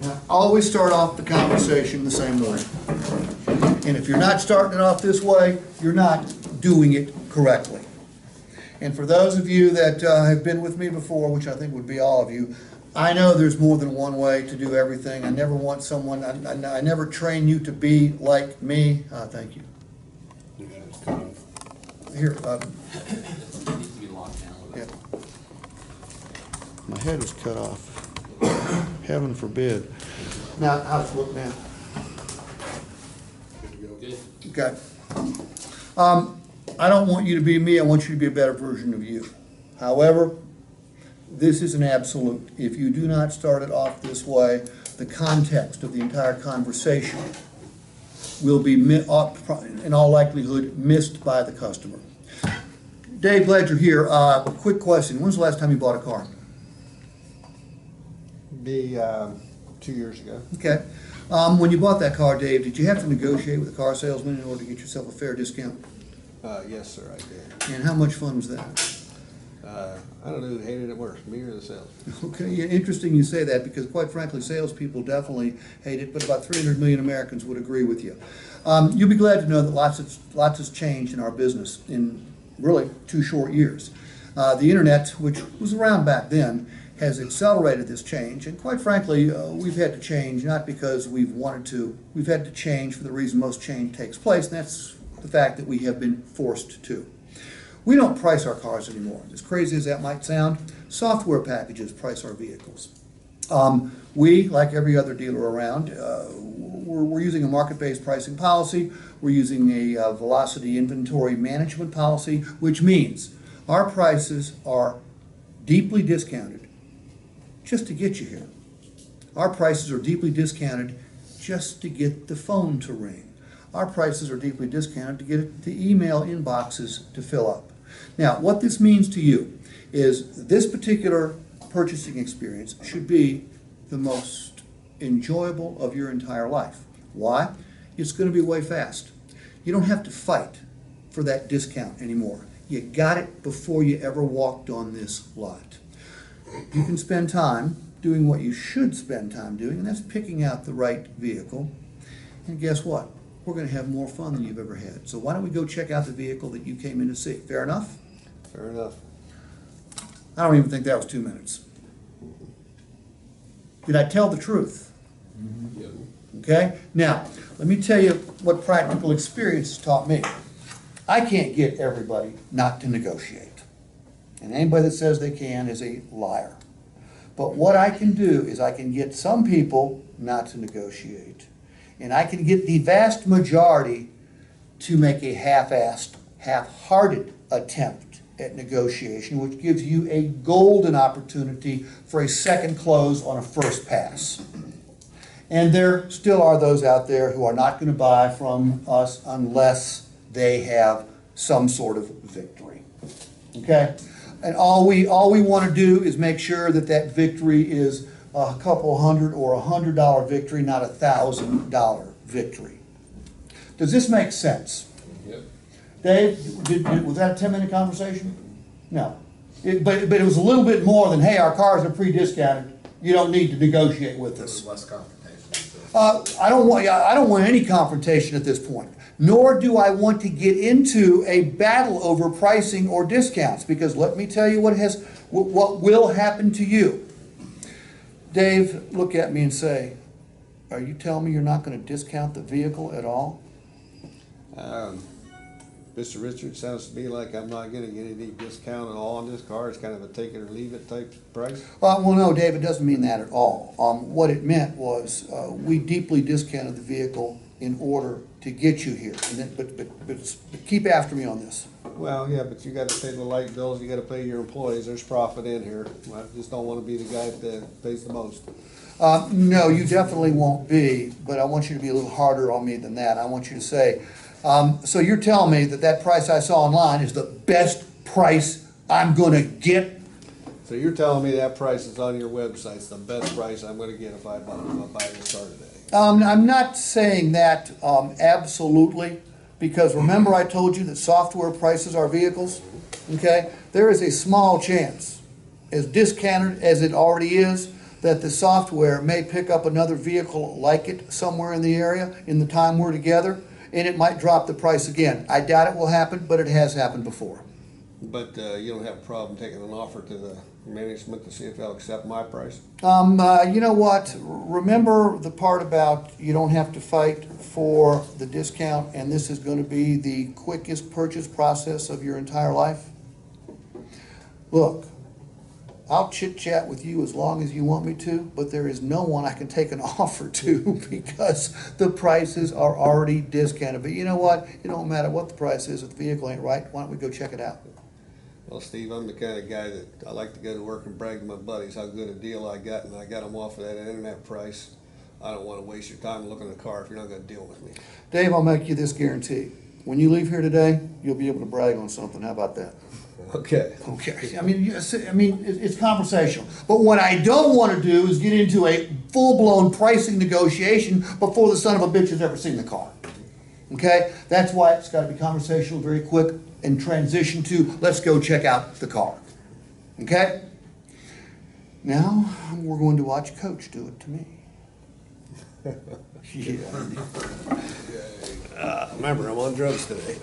Now, always start off the conversation the same way. And if you're not starting it off this way, you're not doing it correctly. And for those of you that have been with me before, which I think would be all of you, I know there's more than one way to do everything. I never want someone, I never train you to be like me. Thank you. Here, Needs to be locked down a little bit. yeah. My head was cut off. Heaven forbid. Now, how's it look now? Good. Okay. I don't want you to be me, I want you to be a better version of you. However, this is an absolute. If you do not start it off this way, the context of the entire conversation will be, in all likelihood, missed by the customer. Dave Ledger here. Quick question. When's the last time you bought a car? Be 2 years ago. Okay. When you bought that car, Dave, did you have to negotiate with the car salesman in order to get yourself a fair discount? Yes, sir, I did. And how much fun was that? I don't know who hated it worse, me or the salesman. Okay, yeah, interesting you say that, because quite frankly, salespeople definitely hate it, but about 300 million Americans would agree with you. You'll be glad to know that lots has changed in our business in really 2 short years. The internet, which was around back then, has accelerated this change, and quite frankly, we've had to change not because we've wanted to. We've had to change for the reason most change takes place, and that's the fact that we have been forced to. We don't price our cars anymore. As crazy as that might sound, software packages price our vehicles. We, like every other dealer around, we're using a market-based pricing policy. We're using a velocity inventory management policy, which means our prices are deeply discounted just to get you here. Our prices are deeply discounted just to get the phone to ring. Our prices are deeply discounted to get the email inboxes to fill up. Now, what this means to you is this particular purchasing experience should be the most enjoyable of your entire life. Why? It's going to be way fast. You don't have to fight for that discount anymore. You got it before you ever walked on this lot. You can spend time doing what you should spend time doing, and that's picking out the right vehicle. And guess what? We're going to have more fun than you've ever had. So why don't we go check out the vehicle that you came in to see? Fair enough? Fair enough. I don't even think that was 2 minutes. Did I tell the truth? Yep. Okay? Now, let me tell you what practical experience has taught me. I can't get everybody not to negotiate. And anybody that says they can is a liar. But what I can do is I can get some people not to negotiate. And I can get the vast majority to make a half-assed, half-hearted attempt at negotiation, which gives you a golden opportunity for a second close on a first pass. And there still are those out there who are not going to buy from us unless they have some sort of victory. Okay? And all we want to do is make sure that that victory is a couple $100 or $100 victory, not $1,000 victory. Does this make sense? Yep. Dave, was that a 10-minute conversation? No. But it was a little bit more than, hey, our cars are pre-discounted. You don't need to negotiate with us. Less confrontation. I don't want any confrontation at this point. Nor do I want to get into a battle over pricing or discounts, because let me tell you what will happen to you. Dave, look at me and say, are you telling me you're not going to discount the vehicle at all? Mr. Richard, sounds to me like I'm not going to get any discount at all on this car. It's kind of a take it or leave it type price. Well, no, Dave, it doesn't mean that at all. What it meant was we deeply discounted the vehicle in order to get you here. And then, but keep after me on this. Well, yeah, but you got to pay the light bills. You got to pay your employees. There's profit in here. I just don't want to be the guy that pays the most. No, you definitely won't be, but I want you to be a little harder on me than that. I want you to say, so you're telling me that price I saw online is the best price I'm going to get? So you're telling me that price is on your website. It's the best price I'm going to get if I buy this car today. I'm not saying that absolutely, because remember I told you that software prices our vehicles? Okay? There is a small chance, as discounted as it already is, that the software may pick up another vehicle like it somewhere in the area in the time we're together, and it might drop the price again. I doubt it will happen, but it has happened before. But you don't have a problem taking an offer to the management to see if they'll accept my price? You know what? Remember the part about you don't have to fight for the discount, and this is going to be the quickest purchase process of your entire life? Look, I'll chit-chat with you as long as you want me to, but there is no one I can take an offer to because the prices are already discounted. But you know what? It don't matter what the price is if the vehicle ain't right. Why don't we go check it out? Well, Steve, I'm the kind of guy that I like to go to work and brag to my buddies how good a deal I got, and I got them off of that internet price. I don't want to waste your time looking at the car if you're not going to deal with me. Dave, I'll make you this guarantee. When you leave here today, you'll be able to brag on something. How about that? Okay. Okay. I mean, it's conversational. But what I don't want to do is get into a full-blown pricing negotiation before the son of a bitch has ever seen the car. Okay? That's why it's got to be conversational, very quick, and transition to let's go check out the car. Okay? Now we're going to watch Coach do it to me. Yeah. Remember, I'm on drugs today.